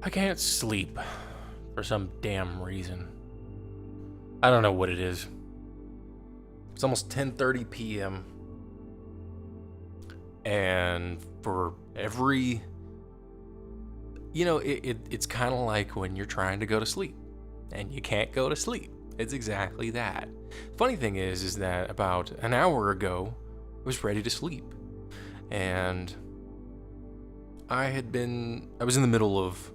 I can't sleep for some damn reason. I don't know what it is. It's almost 10:30 p.m. and for every it's kind of like when you're trying to go to sleep and you can't go to sleep. It's exactly that. Funny thing is that about an hour ago I was ready to sleep, and I was in the middle of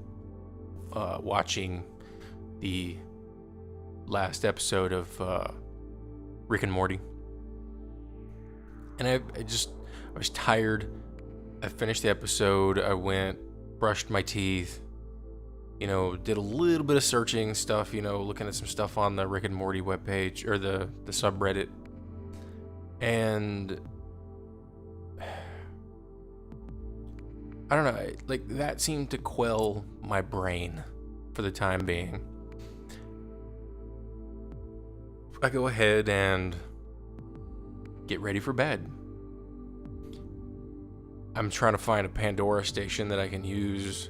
watching the last episode of Rick and Morty, and I was tired. I finished the episode. I went, brushed my teeth, did a little bit of searching stuff, looking at some stuff on the Rick and Morty webpage or the subreddit, and I don't know, like that seemed to quell my brain for the time being. I go ahead and get ready for bed. I'm trying to find a Pandora station that I can use.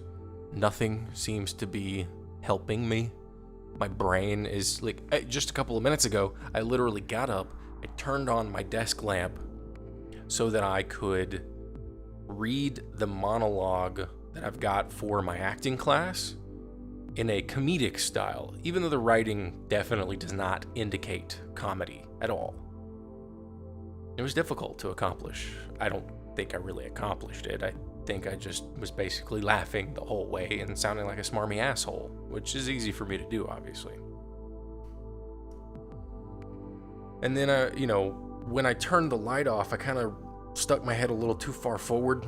Nothing seems to be helping me. My brain is like, just a couple of minutes ago, I literally got up, I turned on my desk lamp so that I could read the monologue that I've got for my acting class in a comedic style, even though the writing definitely does not indicate comedy at all. It was difficult to accomplish. I don't think I really accomplished it. I think I just was basically laughing the whole way and sounding like a smarmy asshole, which is easy for me to do, obviously. And then, when I turned the light off, I kind of stuck my head a little too far forward.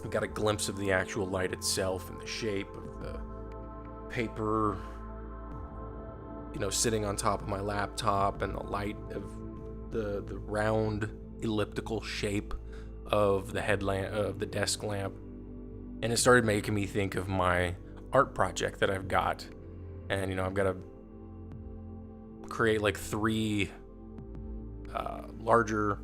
I got a glimpse of the actual light itself and the shape of the paper, sitting on top of my laptop, and the light of the round elliptical shape of the headlamp, of the desk lamp. And it started making me think of my art project that I've got. And, I've got to create like 3 larger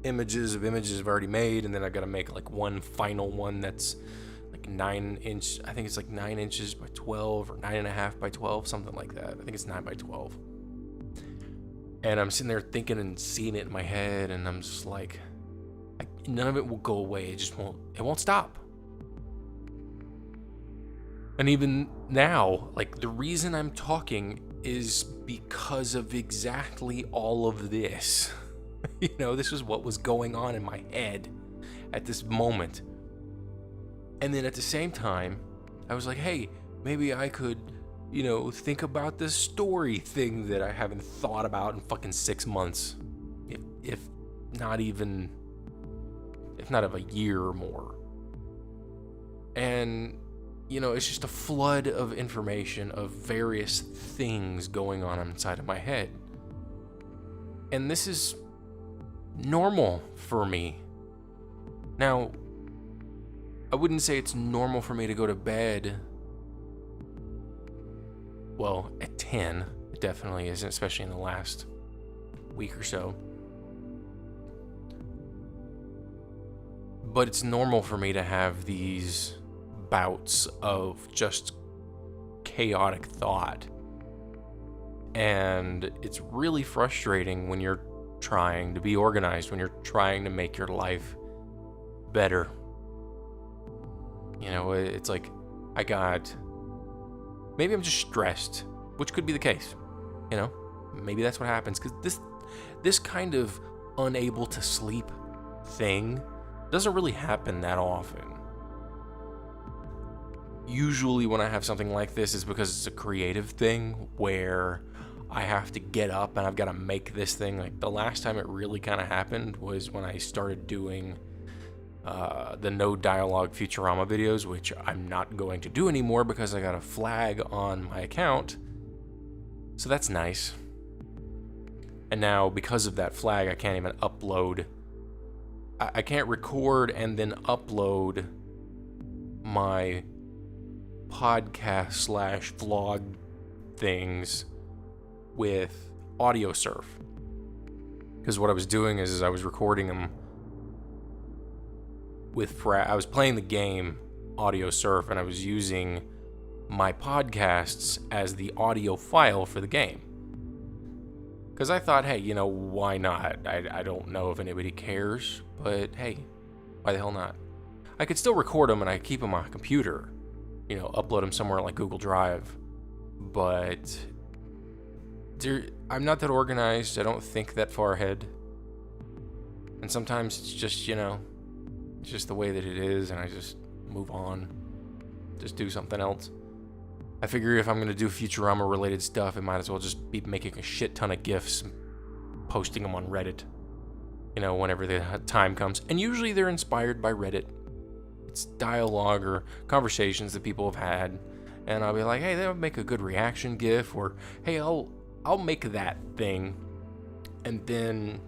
images I've already made, and then I've got to make like one final one that's like 9 inch. I think it's like 9 inches by 12 or 9.5 by 12, something like that. I think it's 9 by 12. And I'm sitting there thinking and seeing it in my head, and I'm just like, none of it will go away. It won't stop. And even now, like, the reason I'm talking is because of exactly all of this. This is what was going on in my head at this moment. And then at the same time, I was like, hey, maybe I could, think about this story thing that I haven't thought about in fucking 6 months. If not of a year or more. And, it's just a flood of information of various things going on inside of my head. And this is normal for me. Now, I wouldn't say it's normal for me to go to bed, well, at 10. It definitely isn't, especially in the last week or so. But it's normal for me to have these bouts of just chaotic thought. And it's really frustrating when you're trying to be organized, when you're trying to make your life better. It's like maybe I'm just stressed, which could be the case. Maybe that's what happens, because this kind of unable to sleep thing doesn't really happen that often. Usually when I have something like this, it's because it's a creative thing where I have to get up and I've got to make this thing. Like, the last time it really kind of happened was when I started doing the no dialogue Futurama videos, which I'm not going to do anymore because I got a flag on my account. So that's nice. And now, because of that flag, I can't even upload. I can't record and then upload my podcast / vlog things with audio surf. Because what I was doing is I was recording them with I was playing the game audio surf, and I was using my podcasts as the audio file for the game. Because I thought, hey, why not? I don't know if anybody cares, but hey, why the hell not? I could still record them and I keep them on my computer, upload them somewhere like Google Drive, but I'm not that organized. I don't think that far ahead. And sometimes it's just, it's just the way that it is, and I just move on, just do something else. I figure if I'm going to do Futurama related stuff, it might as well just be making a shit ton of GIFs and posting them on Reddit, whenever the time comes. And usually they're inspired by Reddit. It's dialogue or conversations that people have had, and I'll be like, hey, that would make a good reaction GIF, or hey, I'll make that thing, and then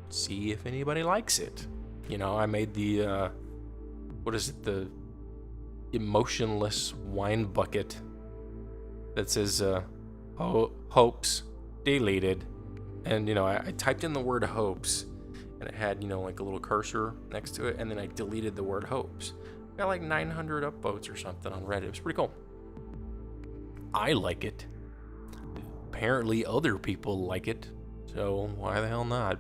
see if anybody likes it. I made the the emotionless wine bucket that says hopes deleted, and I typed in the word hopes, and it had like a little cursor next to it, and then I deleted the word hopes. Got like 900 upvotes or something on Reddit. It was pretty cool. I like it. Apparently other people like it, so why the hell not?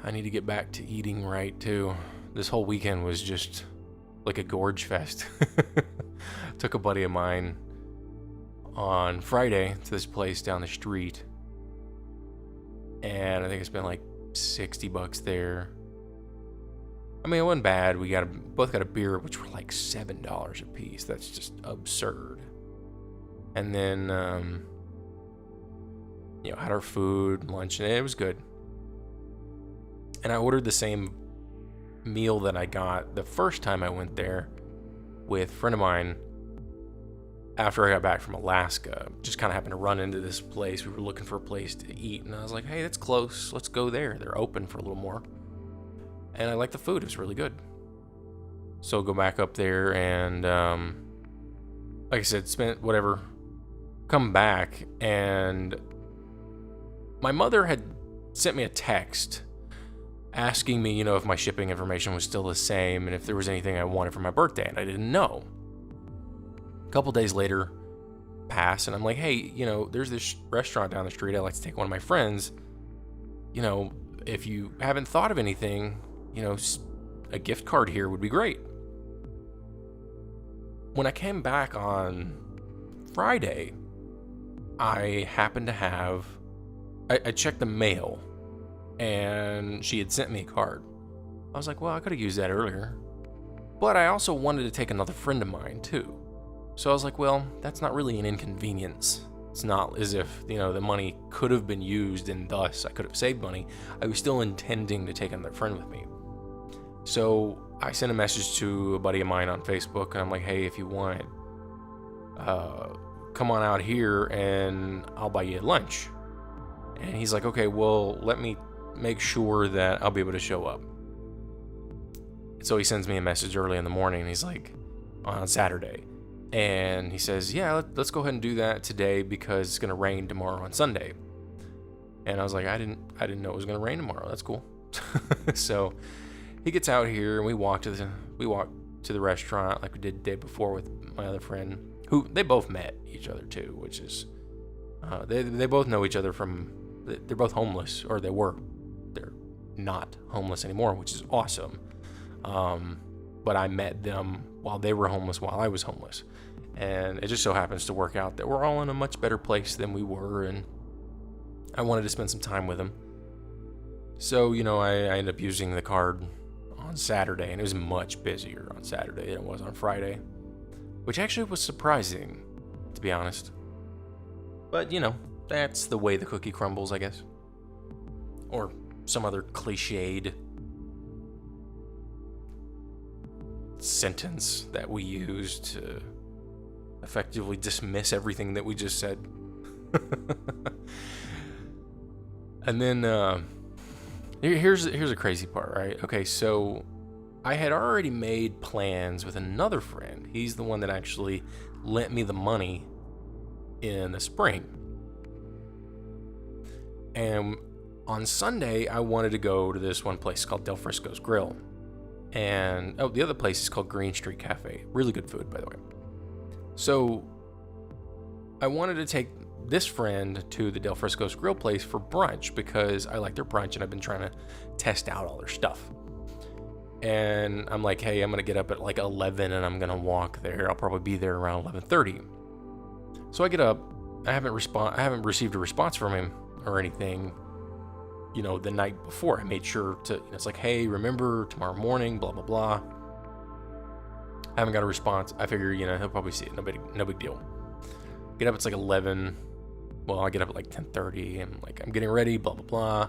I need to get back to eating right too. This whole weekend was just like a gorge fest. Took a buddy of mine on Friday to this place down the street, and I think I spent like $60 there. I mean, it wasn't bad. We both got a beer, which were like $7 a piece. That's just absurd. And then, had our food, lunch, and it was good. And I ordered the same meal that I got the first time I went there with a friend of mine after I got back from Alaska. Just kind of happened to run into this place. We were looking for a place to eat, and I was like, hey, that's close. Let's go there. They're open for a little more. And I liked the food. It was really good. So go back up there and, like I said, spent whatever. Come back, and my mother had sent me a text asking me, if my shipping information was still the same and if there was anything I wanted for my birthday, and I didn't know. A couple days later passed, and I'm like, hey, there's this restaurant down the street. I'd like to take one of my friends. If you haven't thought of anything, a gift card here would be great. When I came back on Friday, I happened to have, I checked the mail, and she had sent me a card. I was like, well, I could have used that earlier. But I also wanted to take another friend of mine, too. So I was like, well, that's not really an inconvenience. It's not as if, the money could have been used and thus I could have saved money. I was still intending to take another friend with me. So I sent a message to a buddy of mine on Facebook, and I'm like, hey, if you want, come on out here and I'll buy you lunch. And he's like, okay, well, let me make sure that I'll be able to show up. So he sends me a message early in the morning, and he's like, on Saturday. And he says, yeah, let's go ahead and do that today because it's going to rain tomorrow on Sunday. And I was like, I didn't know it was going to rain tomorrow. That's cool. So he gets out here, and we walk to the restaurant like we did the day before with my other friend, who they both met each other too, which is they both know each other from, they're both homeless, or they're not homeless anymore, which is awesome. But I met them while they were homeless, while I was homeless, and it just so happens to work out that we're all in a much better place than we were, and I wanted to spend some time with them. So I ended up using the card on Saturday, and it was much busier on Saturday than it was on Friday, which actually was surprising, to be honest. But, that's the way the cookie crumbles, I guess. Or some other cliched sentence that we use to effectively dismiss everything that we just said. And then, here's a crazy part, right? Okay, so I had already made plans with another friend. He's the one that actually lent me the money in the spring. And on Sunday, I wanted to go to this one place called Del Frisco's Grill. And the other place is called Green Street Cafe. Really good food, by the way. So I wanted to take this friend to the Del Frisco's Grill place for brunch because I like their brunch and I've been trying to test out all their stuff. And I'm like, hey, I'm going to get up at like 11 and I'm going to walk there. I'll probably be there around 11:30. So I get up. I haven't received a response from him or anything, the night before. I made sure to, it's like, hey, remember tomorrow morning, blah, blah, blah. I haven't got a response. I figure, he'll probably see it. No big deal. Get up, it's like 11. Well, I get up at like 10:30 and I'm getting ready, blah, blah, blah.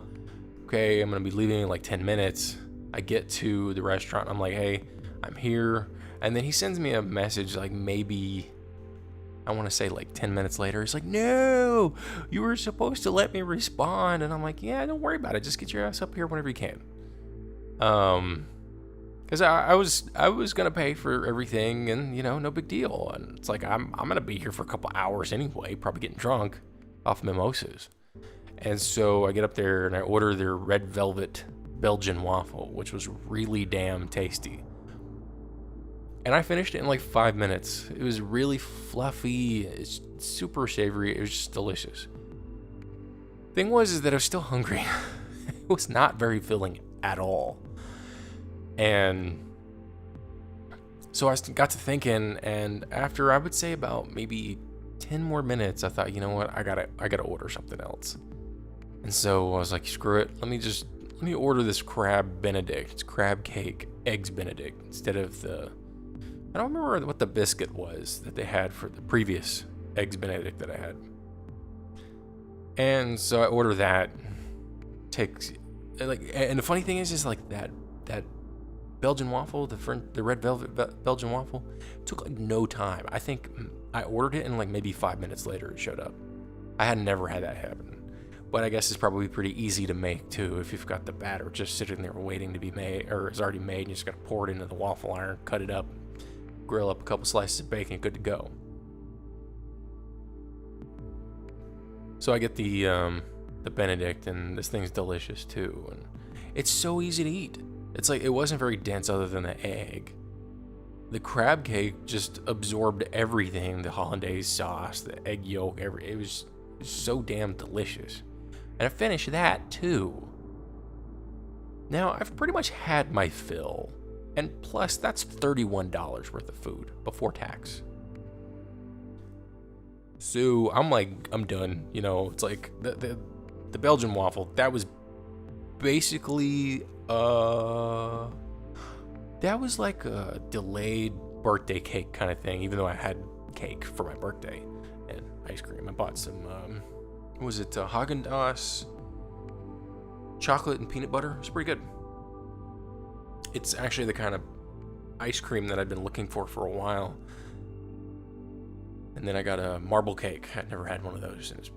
Okay, I'm going to be leaving in like 10 minutes. I get to the restaurant. I'm like, hey, I'm here. And then he sends me a message like maybe, I want to say like 10 minutes later. He's like, no, you were supposed to let me respond. And I'm like, yeah, don't worry about it. Just get your ass up here whenever you can. Because I was going to pay for everything and, no big deal. And it's like, I'm going to be here for a couple hours anyway, probably getting drunk off mimosas. And so I get up there and I order their red velvet Belgian waffle, which was really damn tasty. And I finished it in like 5 minutes. It was really fluffy. It's super savory. It was just delicious. Thing was that I was still hungry. It was not very filling at all. And so I got to thinking, and after I would say about maybe 10 more minutes, I thought, you know what, I gotta order something else. And so I was like, screw it. Let me order this crab Benedict. It's crab cake, eggs Benedict, instead of I don't remember what the biscuit was that they had for the previous eggs Benedict that I had. And so I order that. And the funny thing is like that Belgian waffle, the red velvet Belgian waffle, took like no time. I think I ordered it and like maybe 5 minutes later it showed up. I had never had that happen. But I guess it's probably pretty easy to make too if you've got the batter just sitting there waiting to be made, or it's already made and you just gotta pour it into the waffle iron, cut it up, grill up a couple slices of bacon, good to go. So I get the Benedict, and this thing's delicious too, and it's so easy to eat. It's like, it wasn't very dense other than the egg. The crab cake just absorbed everything, the hollandaise sauce, the egg yolk, it was so damn delicious. And I finished that too. Now, I've pretty much had my fill, and plus that's $31 worth of food before tax. So I'm done. It's like the Belgian waffle, that was basically that was like a delayed birthday cake kind of thing, even though I had cake for my birthday and ice cream. I bought some Haagen-Dazs chocolate and peanut butter. It's pretty good. It's actually the kind of ice cream that I've been looking for a while. And then I got a marble cake. I'd never had one of those. And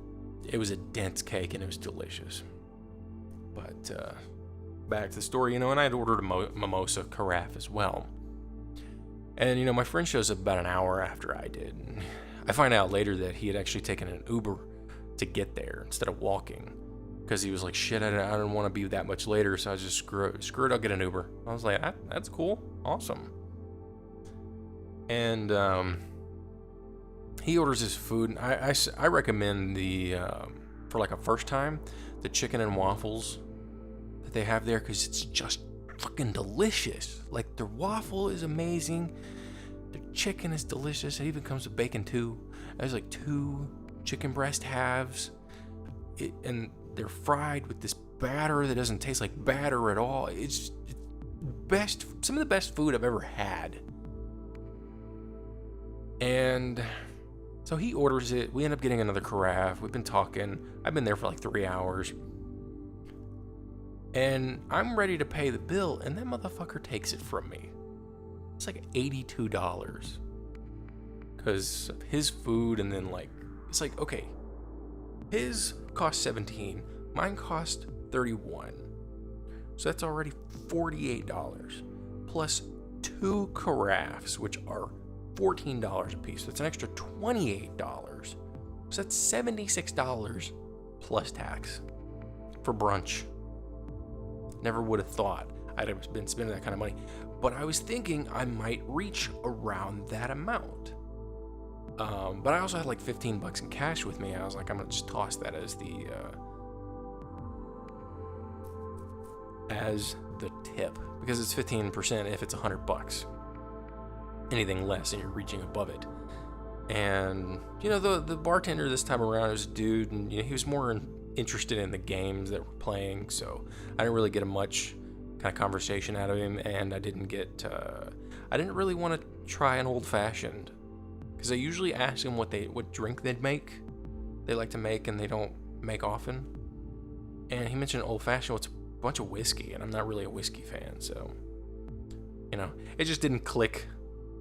it was a dense cake and it was delicious. But back to the story, and I had ordered a mimosa carafe as well. And, my friend shows up about an hour after I did. And I find out later that he had actually taken an Uber to get there instead of walking. Because he was like, shit, I don't want to be that much later, so I was just, screw it, I'll get an Uber. I was like, that's cool, awesome. And he orders his food, and I recommend for like a first time, the chicken and waffles that they have there, because it's just fucking delicious. Like, their waffle is amazing, their chicken is delicious, it even comes with bacon too. There's like 2 chicken breast halves, and they're fried with this batter that doesn't taste like batter at all. It's some of the best food I've ever had. And so he orders it. We end up getting another carafe. We've been talking. I've been there for like 3 hours. And I'm ready to pay the bill, and that motherfucker takes it from me. It's like $82. Because of his food, and then it's like, okay, his cost $17, mine cost $31. So that's already $48. Plus 2 carafes, which are $14 a piece. That's an extra $28. So that's $76 plus tax for brunch. Never would have thought. I'd have been spending that kind of money. But I was thinking I might reach around that amount. But I also had like 15 bucks in cash with me. I was like, I'm gonna just toss that as the tip, because it's 15% if it's 100 bucks. Anything less and you're reaching above it. And the bartender this time around was a dude, and he was more interested in the games that we're playing, so I didn't really get a much kind of conversation out of him. And I didn't really want to try an old fashioned, because I usually ask them what drink they like to make, and they don't make often. And he mentioned old fashioned, what's a bunch of whiskey, and I'm not really a whiskey fan, so it just didn't click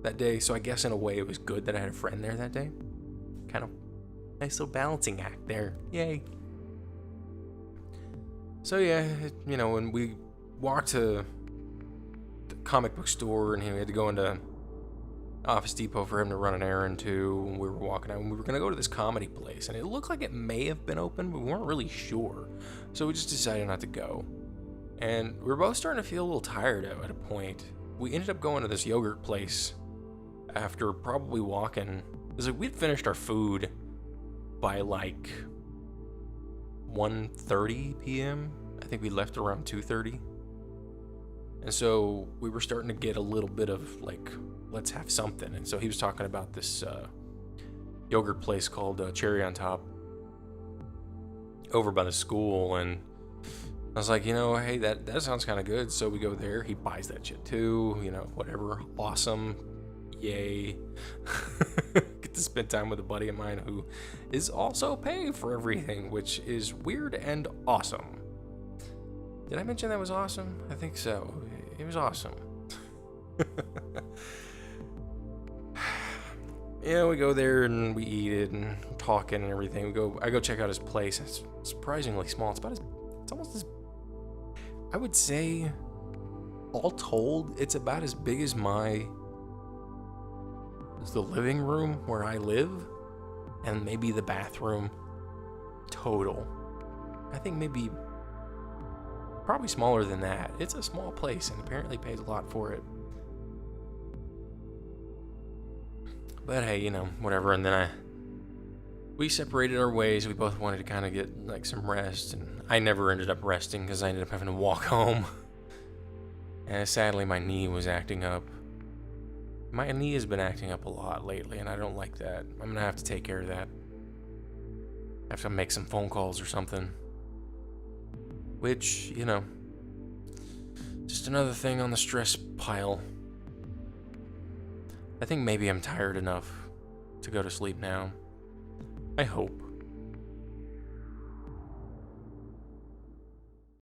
that day. So I guess in a way it was good that I had a friend there that day. Kind of nice little balancing act there. Yay. So yeah, when we walked to the comic book store, and he had to go into Office Depot for him to run an errand too, and we were walking out, and we were gonna go to this comedy place, and it looked like it may have been open, but we weren't really sure. So we just decided not to go. And we were both starting to feel a little tired at a point. We ended up going to this yogurt place after probably walking. It was like we'd finished our food by like 1:30 p.m. I think we left around 2:30. And so we were starting to get a little bit of like, let's have something. And so he was talking about this yogurt place called Cherry on Top over by the school. And I was like, hey, that sounds kind of good. So we go there. He buys that shit too. Whatever. Awesome. Yay. Get to spend time with a buddy of mine who is also paying for everything, which is weird and awesome. Did I mention that was awesome? I think so. It was awesome. We go there and we eat it and talking and everything. I go check out his place. It's surprisingly small. It's almost as, I would say, all told, it's about as big as the living room where I live, and maybe the bathroom total. I think probably smaller than that. It's a small place and apparently pays a lot for it. But hey, whatever. And then we separated our ways. We both wanted to kind of get like some rest, and I never ended up resting because I ended up having to walk home. And sadly, my knee was acting up. My knee has been acting up a lot lately, and I don't like that. I'm gonna have to take care of that. I have to make some phone calls or something. Which, just another thing on the stress pile. I think maybe I'm tired enough to go to sleep now. I hope.